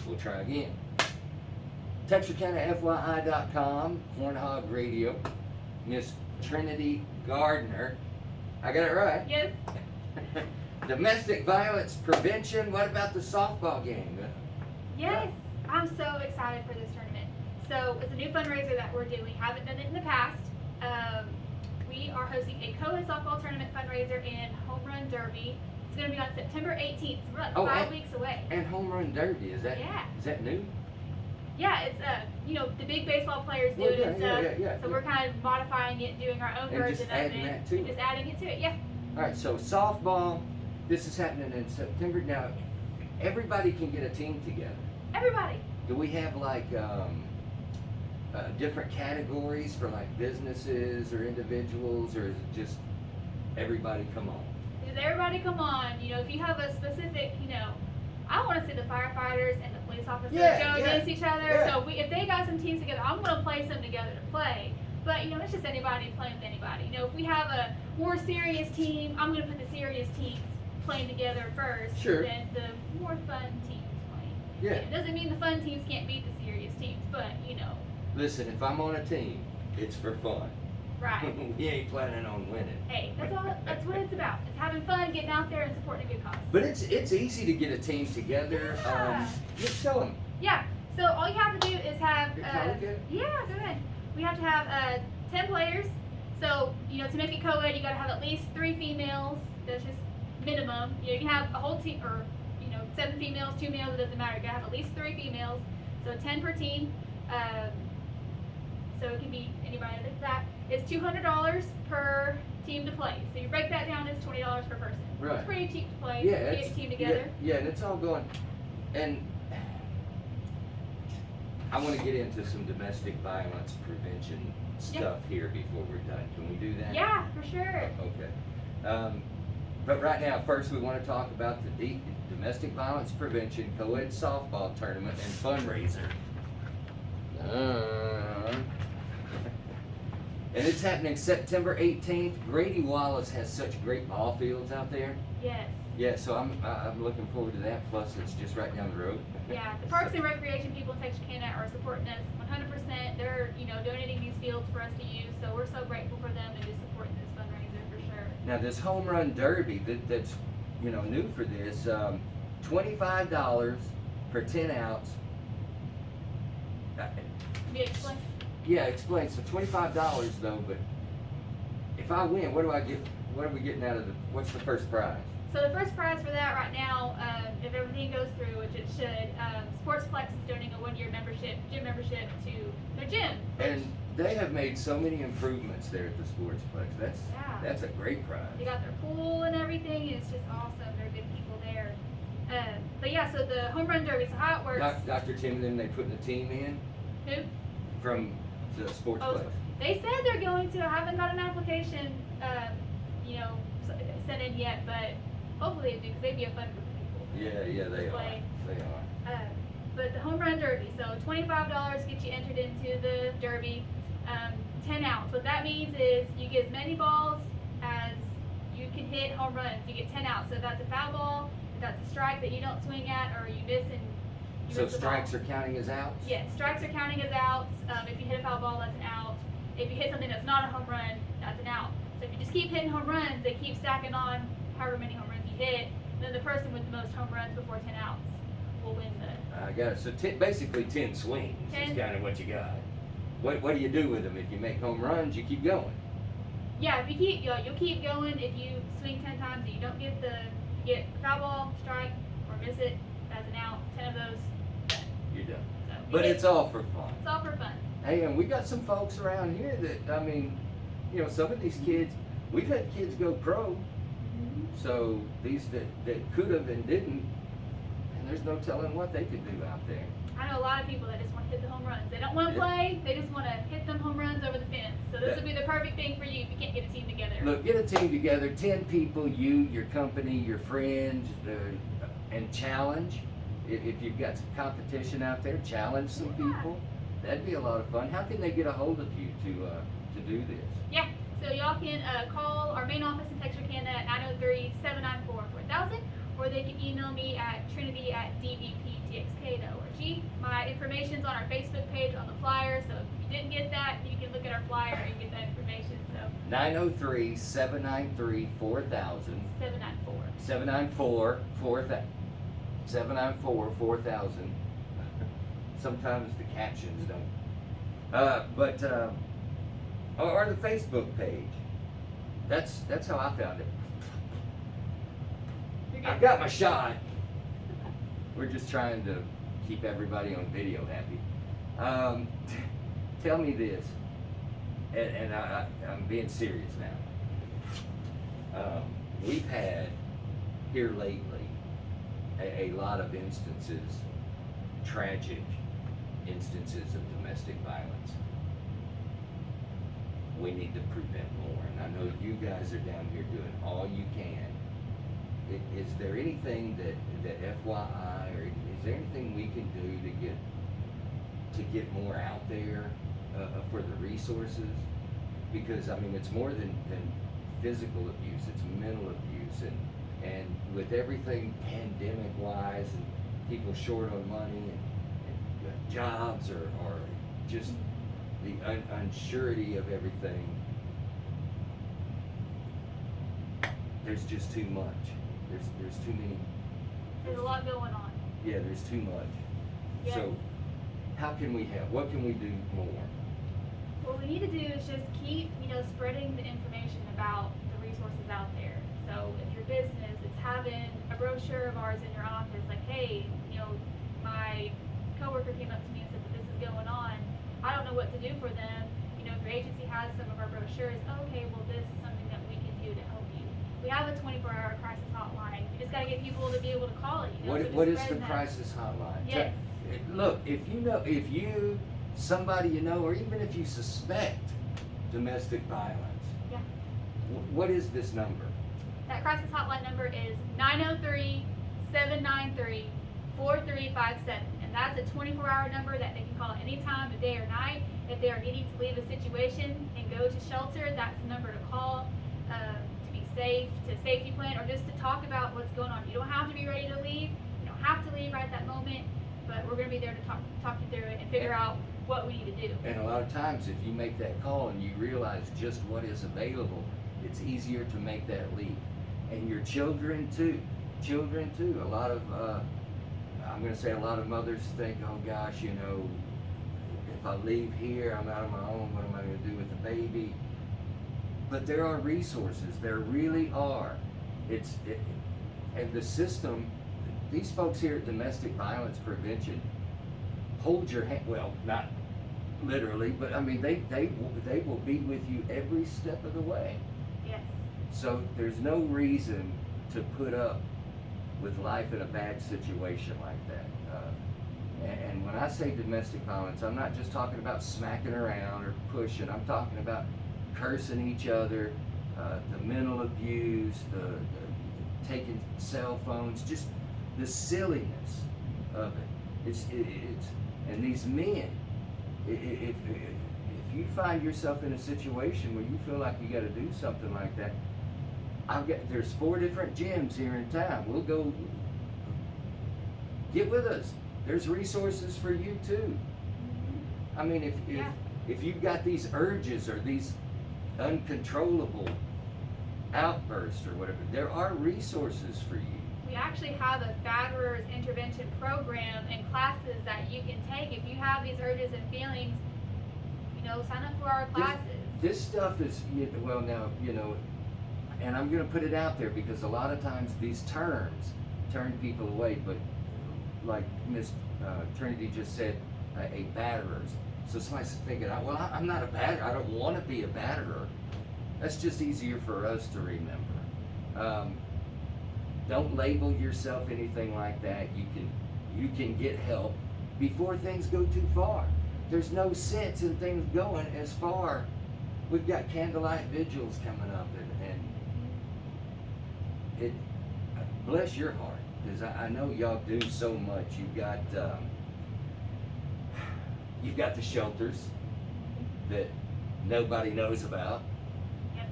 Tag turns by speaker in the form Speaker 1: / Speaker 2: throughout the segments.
Speaker 1: We'll try again. TexarkanaFYI.com, Hornhog Radio. Miss Trinity Gardner. I got it right.
Speaker 2: Yes.
Speaker 1: Domestic violence prevention. What about the softball game?
Speaker 2: Yes. I'm so excited for this tournament. So it's a new fundraiser that we're doing. Haven't done it in the past. We are hosting a COED softball tournament fundraiser and home run derby. It's going to be on September 18th. So we're like 5 weeks away.
Speaker 1: And home run derby, is that new?
Speaker 2: Yeah, it's the big baseball players do it and stuff. So we're kind of modifying it, doing our own version of it. Just adding it to it, yeah.
Speaker 1: All right, so softball, this is happening in September. Now, everybody can get a team together.
Speaker 2: Everybody.
Speaker 1: Do we have like different categories for like businesses or individuals, or is it just everybody come on?
Speaker 2: Does everybody come on? If you have a specific, I want to see the firefighters and the police officers go against each other.
Speaker 1: Yeah.
Speaker 2: So if they got some teams together, I'm going to play some together to play. But it's just anybody playing with anybody. If we have a more serious team, I'm going to put the serious teams playing together first.
Speaker 1: Sure.
Speaker 2: Than the more fun teams playing.
Speaker 1: Yeah.
Speaker 2: It doesn't mean the fun teams can't beat the serious teams, but
Speaker 1: Listen, if I'm on a team, it's for fun.
Speaker 2: Right.
Speaker 1: We ain't planning on winning.
Speaker 2: Hey, that's what it's about. It's having fun, getting out there, and supporting a good cause.
Speaker 1: But it's easy to get a team together.
Speaker 2: Yeah.
Speaker 1: Just tell them.
Speaker 2: Yeah. So all you have to do is have.
Speaker 1: Your code good?
Speaker 2: Yeah, good. We have to have 10 players. So to make it co-ed, you got to have at least 3 females. That's just minimum. You can have a whole team, or 7 females, 2 males. It doesn't matter. You got to have at least 3 females. So 10 per team. So it can be anybody like that. It's $200 per team to play. So you break that down, it's $20 per person.
Speaker 1: Right.
Speaker 2: It's pretty cheap to play.
Speaker 1: Yeah,
Speaker 2: get a team together.
Speaker 1: Yeah, and it's all going. And I want to get into some domestic violence prevention stuff here before we're done. Can we do that?
Speaker 2: Yeah, for sure.
Speaker 1: Okay. But right now, first we want to talk about the domestic violence prevention co-ed softball tournament and fundraiser. And it's happening September 18th. Grady Wallace has such great ball fields out there.
Speaker 2: Yes.
Speaker 1: Yeah, so I'm looking forward to that. Plus, it's just right down the road.
Speaker 2: Yeah, the Parks and Recreation people in Texarkana are supporting us 100%. They're donating these fields for us to use, so we're so grateful for them and just supporting this fundraiser for sure.
Speaker 1: Now, this home run derby that's new for this, $25 for 10 outs.
Speaker 2: Can you explain?
Speaker 1: Yeah, explain. So $25 though, but if I win, what do I get? What are we getting out of what's the first prize?
Speaker 2: So the first prize for that right now, if everything goes through, which it should, Sportsplex is donating a 1-year gym membership to their gym.
Speaker 1: And they have made so many improvements there at the Sportsplex. That's a great prize.
Speaker 2: They got their pool and everything. It's just awesome. They're good people there. But yeah, so the home run derby, so how it works.
Speaker 1: Dr. Tim and them, they putting a team in?
Speaker 2: Who?
Speaker 1: From the Sportsplex.
Speaker 2: They said they're going to. I haven't got an application, sent in yet, but hopefully they do, because they'd be a fun group of people.
Speaker 1: Yeah, they are. They are.
Speaker 2: But the home run derby, so $25 gets you entered into the derby. 10 outs. What that means is you get as many balls as you can hit home runs. You get 10 outs. So if that's a foul ball, if that's a strike that you don't swing at, or you miss and you
Speaker 1: So
Speaker 2: miss the
Speaker 1: strikes
Speaker 2: ball.
Speaker 1: are counting as outs?
Speaker 2: Yes, strikes are counting as outs. If you hit a foul ball, that's an out. If you hit something that's not a home run, that's an out. So if you just keep hitting home runs, they keep stacking on however many home runs you hit. Then the person with the most home runs before 10 outs will win the.
Speaker 1: I got it. So basically 10 swings is kind of what you got. What do you do with them? If you make home runs, you keep going.
Speaker 2: Yeah, if you keep, you'll keep going. If you swing 10 times and you don't get a foul ball, strike, or miss it, that's an out. 10 of those, done.
Speaker 1: You're done.
Speaker 2: So
Speaker 1: But it's all for fun.
Speaker 2: It's all for fun.
Speaker 1: Hey, and we got some folks around here that, some of these kids, we've had kids go pro. So these that could have and didn't, and there's no telling what they could do out there.
Speaker 2: I know a lot of people that just want to hit the home runs. They don't want to play, they just want to hit them home runs over the fence. So this would be the perfect thing for you if you can't get a team together.
Speaker 1: Look, get a team together, 10 people, you, your company, your friends, and challenge. If you've got some competition out there, challenge some people. That'd be a lot of fun. How can they get a hold of you to do this?
Speaker 2: Yeah, so y'all can call our main office in Texarkana at 903-794-4000, or they can email me at trinity@dvpt txk.org. My information's on our Facebook page on the flyer, so if you didn't get that, you can look at our flyer and get that information. So
Speaker 1: 903-793-4000.
Speaker 2: 794.
Speaker 1: 794-4000. Sometimes the captions don't. Or the Facebook page. That's how I found it.
Speaker 2: You're
Speaker 1: I
Speaker 2: good.
Speaker 1: got my shot. We're just trying to keep everybody on video happy. Tell me this, and I'm being serious now. We've had here lately a lot of instances, tragic instances of domestic violence. We need to prevent more, and I know you guys are down here doing all you can. Is there anything that FYI, or is there anything we can do to get more out there for the resources? Because I mean, it's more than physical abuse; it's mental abuse, and with everything pandemic-wise, and people short on money, and jobs, or just the unsurety of everything. There's just too much. There's too many.
Speaker 2: There's a lot going on.
Speaker 1: Yeah, there's too much.
Speaker 2: Yes.
Speaker 1: So, how can we help? What can we do more?
Speaker 2: What we need to do is just keep, spreading the information about the resources out there. So if your business is having a brochure of ours in your office, like, hey, my coworker came up to me and said that this is going on. I don't know what to do for them. If your agency has some of our brochures, okay, well, this is something that we can do to help you. We have a 24-hour crisis hotline. We just got to get people to be able to call it.
Speaker 1: What is the crisis hotline?
Speaker 2: Yes.
Speaker 1: Look, if you, somebody you know, or even if you suspect domestic violence,
Speaker 2: yeah.
Speaker 1: What is this number?
Speaker 2: That crisis hotline number is 903-793-4357. And that's a 24-hour number that they can call at any time of day or night. If they are needing to leave a situation and go to shelter, that's the number to call to be safe, to safety plan, or just to talk about what's going on. You don't have to be ready to leave. You don't have to leave right at that moment, but we're going to be there to talk you through it and figure out what we need to do.
Speaker 1: And a lot of times, if you make that call and you realize just what is available, it's easier to make that leap. And your children too. A lot of, I'm going to say a lot of mothers think, oh gosh, if I leave here, I'm out on my own, what am I going to do with the baby? But there are resources, there really are. And the system, these folks here at Domestic Violence Prevention hold your hand, well, not literally, but I mean, they will be with you every step of the way.
Speaker 2: Yes.
Speaker 1: So there's no reason to put up with life in a bad situation like that. And when I say domestic violence, I'm not just talking about smacking around or pushing. I'm talking about cursing each other, the mental abuse, the taking cell phones, just the silliness of it. It's and these men, if you find yourself in a situation where you feel like you got to do something like that, there's 4 different gyms here in town. We'll go. Get with us. There's resources for you too. I mean, if you've got these urges or these uncontrollable outbursts or whatever, there are resources for you.
Speaker 2: We actually have a batterers intervention program and classes that you can take if you have these urges and feelings. Sign up for our classes.
Speaker 1: This stuff is, well now, and I'm going to put it out there because a lot of times these terms turn people away, but like Miss Trinity just said, a batterers. So somebody's thinking, well, I'm not a batterer. I don't want to be a batterer. That's just easier for us to remember. Don't label yourself anything like that. You can get help before things go too far. There's no sense in things going as far. We've got candlelight vigils coming up, and it bless your heart, because I know y'all do so much. You've got the shelters that nobody knows about.
Speaker 2: Yep.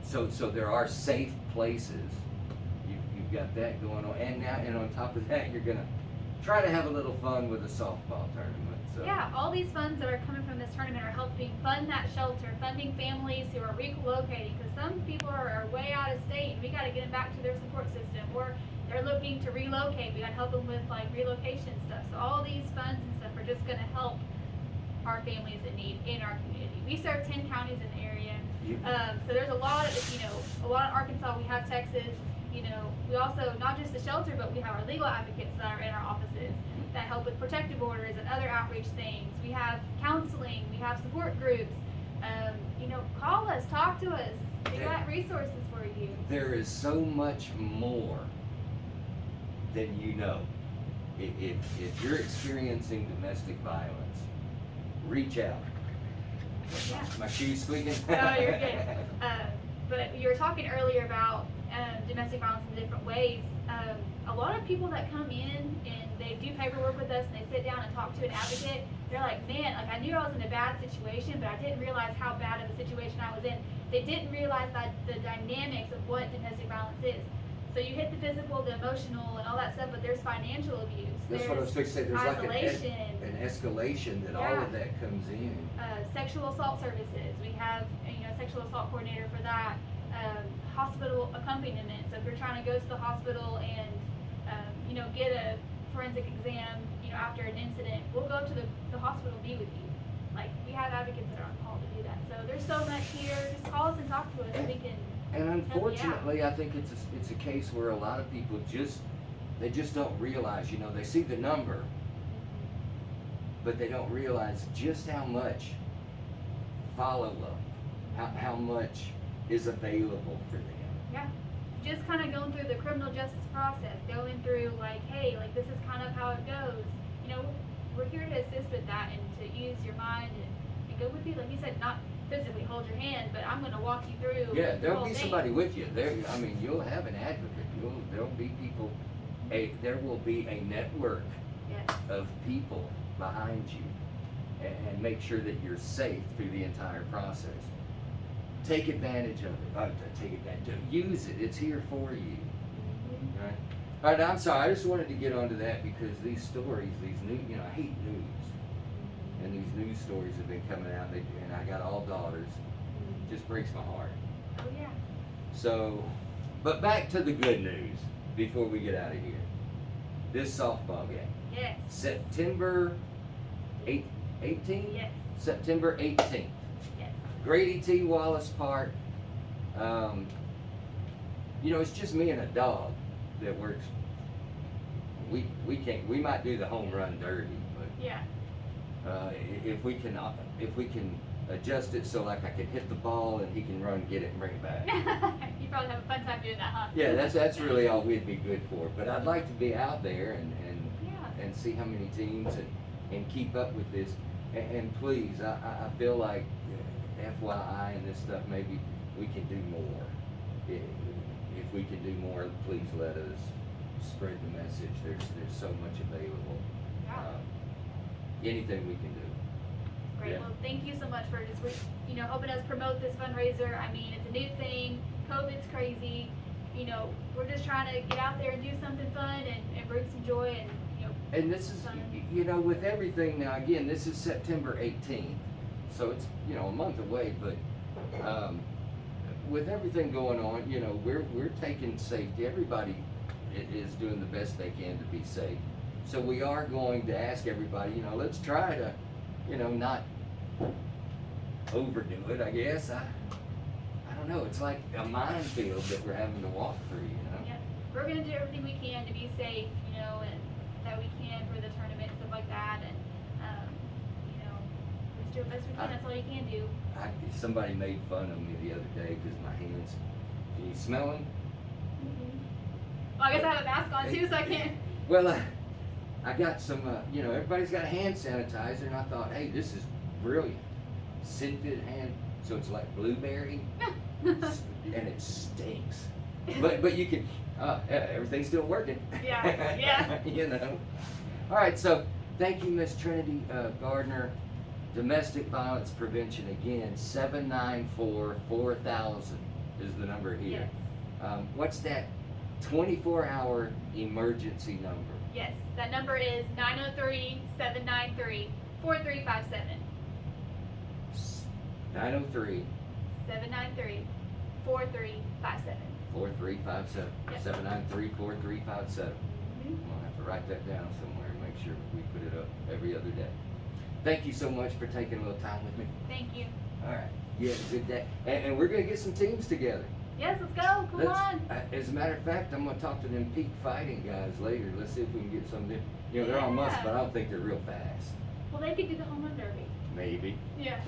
Speaker 1: So there are safe places. You've you've got that going on, and on top of that, you're gonna try to have a little fun with a softball tournament. So.
Speaker 2: Yeah, all these funds that are coming from this tournament are helping fund that shelter, funding families who are relocating, because some people are way out of state, and we got to get them back to their support system, or they're looking to relocate. We got to help them with like relocation stuff. So all these funds and stuff are just going to help our families in need in our community. We serve 10 counties in the area, so there's a lot of, a lot in Arkansas. We have Texas. We also, not just the shelter, but we have our legal advocates that are in our offices that help with protective orders and other outreach things. We have counseling, we have support groups. Call us, talk to us. We got resources for you.
Speaker 1: There is so much more than you know. If you're experiencing domestic violence, reach out.
Speaker 2: Yeah.
Speaker 1: My shoes squeaking?
Speaker 2: No, you're good. But you were talking earlier about domestic violence in different ways. A lot of people that come in and they do paperwork with us and they sit down and talk to an advocate, they're like, man, like I knew I was in a bad situation, but I didn't realize how bad of a situation I was in. They didn't realize that the dynamics of what domestic violence is. So you hit the physical, the emotional, and all that stuff, but there's financial abuse.
Speaker 1: That's what I was fixing to say. There's
Speaker 2: isolation.
Speaker 1: Like an escalation that all of that comes in.
Speaker 2: Sexual assault services. We have a sexual assault coordinator for that. Hospital accompaniment. So if you're trying to go to the hospital and get a forensic exam, after an incident, we'll go to the hospital and be with you. Like, we have advocates that are on call to do that. So there's so much here. Just call us and talk to us and we can.
Speaker 1: And unfortunately, I think it's a case where a lot of people just don't realize, they see the number, but they don't realize just how much follow-up, how much is available for them.
Speaker 2: Yeah. Just kind of going through the criminal justice process, going through like, hey, like this is kind of how it goes. We're here to assist with that and to use your mind and go with you. Like you said, not physically hold your hand, but I'm going to walk you through.
Speaker 1: Yeah, there'll be somebody with you. You'll have an advocate. There'll be people. There will be a network of people behind you, and make sure that you're safe through the entire process. Take advantage of it. Take advantage of it. Use it. It's here for you. Right? All right, I'm sorry. I just wanted to get onto that because these stories, these news, I hate news. And these news stories have been coming out, and I got all daughters. It just breaks my heart.
Speaker 2: Oh, yeah.
Speaker 1: So, but back to the good news before we get out of here. This softball game.
Speaker 2: Yes.
Speaker 1: September 18th?
Speaker 2: Yes.
Speaker 1: September 18th.
Speaker 2: Yes.
Speaker 1: Grady T. Wallace Park. It's just me and a dog that works. We might do the home run derby, but
Speaker 2: Yeah.
Speaker 1: if we can adjust it so like I can hit the ball and he can run, get it, and bring it back.
Speaker 2: You probably have a fun time doing that, huh?
Speaker 1: Yeah, that's really all we'd be good for. But I'd like to be out there and see how many teams and keep up with this. And please, I feel like FYI and this stuff, maybe we can do more. If we can do more, please let us spread the message. There's so much available.
Speaker 2: Yeah.
Speaker 1: Anything we can do.
Speaker 2: Great.
Speaker 1: Yeah.
Speaker 2: Well, thank you so much for just helping us promote this fundraiser. I mean, it's a new thing. COVID's crazy. We're just trying to get out there and do something fun and bring some joy and
Speaker 1: And this is, with everything now, again, this is September 18th, so it's, a month away, but with everything going on, we're taking safety. Everybody is doing the best they can to be safe. So we are going to ask everybody, let's try to, not overdo it, I guess. I don't know, it's like a minefield that we're having to walk through,
Speaker 2: Yeah. We're going to do everything we can to be safe, and that we can for the tournament, stuff like that, and just do the best we can. That's all you can do.
Speaker 1: Somebody made fun of me the other day because my hands. Can you smell them?
Speaker 2: Well, I guess I have a mask on too, so I can't.
Speaker 1: Well, I got some. Everybody's got hand sanitizer, and I thought, hey, this is brilliant. Scented hand, so it's like blueberry, and it stinks. But you can. Everything's still working.
Speaker 2: Yeah.
Speaker 1: All right, so thank you, Miss Trinity Gardner. Domestic violence prevention, again, 794-4000 is the number here.
Speaker 2: Yes.
Speaker 1: What's that 24-hour emergency number.
Speaker 2: Yes, that number is 903-793-4357.
Speaker 1: 903
Speaker 2: 793-4357.
Speaker 1: 4357.
Speaker 2: Yep.
Speaker 1: 793 4357.
Speaker 2: Mhm.
Speaker 1: I'm gonna have to write that down somewhere and make sure we put it up every other day. Thank you so much for taking a little time with me.
Speaker 2: Thank you.
Speaker 1: All right. You have a good day. And we're gonna get some teams together.
Speaker 2: Yes, let's go. Come on.
Speaker 1: As a matter of fact, I'm gonna talk to them peak fighting guys later. Let's see if we can get some. You know, they're on muscle,
Speaker 2: Yeah.
Speaker 1: but I don't think they're real fast.
Speaker 2: Well, they could do the home run derby.
Speaker 1: Maybe.
Speaker 2: Yeah.